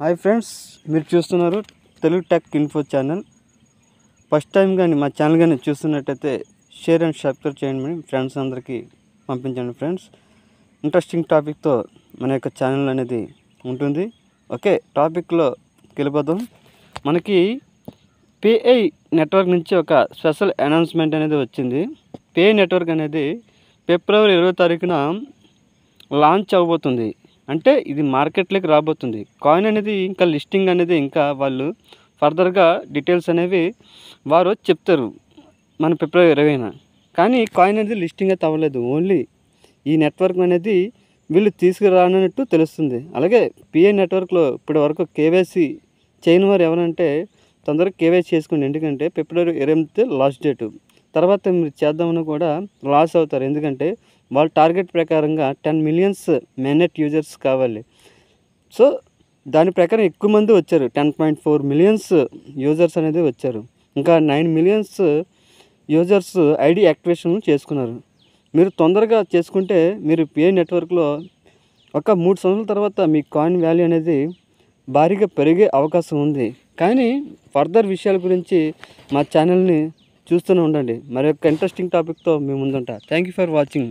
Hi friends, మీరు చూస్తున్నారు Telugu tech info channel. First time కానీ మా ఛానల్ కానీ చూస్తున్నట్టయితే షేర్ అండ్ సబ్స్క్రైబ్ చేయండి, ఫ్రెండ్స్ అందరికీ పంపించండి. ఫ్రెండ్స్, ఇంట్రెస్టింగ్ టాపిక్తో మన యొక్క ఛానల్ అనేది ఉంటుంది. ఓకే, టాపిక్లో వెళ్ళిపోదాం. మనకి పేఐ నెట్వర్క్ నుంచి ఒక స్పెషల్ అనౌన్స్మెంట్ అనేది వచ్చింది. పేఐ నెట్వర్క్ అనేది ఫిబ్రవరి 20వ తారీఖున లాంచ్ అవబోతుంది. అంటే ఇది మార్కెట్లోకి రాబోతుంది. కాయిన్ అనేది ఇంకా లిస్టింగ్ అనేది ఇంకా వాళ్ళు ఫర్దర్గా డీటెయిల్స్ అనేవి వారు చెప్తారు మన ఫిబ్రవరి 20న. కానీ కాయిన్ అనేది లిస్టింగ్ అయితే అవ్వలేదు. ఓన్లీ ఈ నెట్వర్క్ అనేది వీళ్ళు తీసుకురానట్టు తెలుస్తుంది. అలాగే పిఐ నెట్వర్క్లో ఇప్పటి వరకు కేవైసీ చేయని వారు ఎవరంటే తొందరగా కేవైసీ చేసుకోండి. ఎందుకంటే ఫిబ్రవరి 20 లాస్ట్ డేటు. తర్వాత మీరు చేద్దామని కూడా లాస్ అవుతారు. ఎందుకంటే వాళ్ళ టార్గెట్ ప్రకారంగా 10 మిలియన్స్ మెయిన్నెట్ యూజర్స్ కావాలి. సో దాని ప్రకారం ఎక్కువ మంది వచ్చారు. 10.4 మిలియన్స్ యూజర్స్ అనేది వచ్చారు. ఇంకా 9 మిలియన్స్ యూజర్స్ ఐడి యాక్టివేషన్ చేసుకున్నారు. మీరు తొందరగా చేసుకుంటే మీరు పిఐ నెట్వర్క్లో ఒక 3 సంవత్సరాల తర్వాత మీ కాయిన్ వాల్యూ అనేది భారీగా పెరిగే అవకాశం ఉంది. కానీ ఫర్దర్ విషయాల గురించి మా ఛానల్ని చూస్తూనే ఉండండి. మరి యొక్క ఇంట్రెస్టింగ్ టాపిక్తో మేము ముందుంటా. Thank you for watching.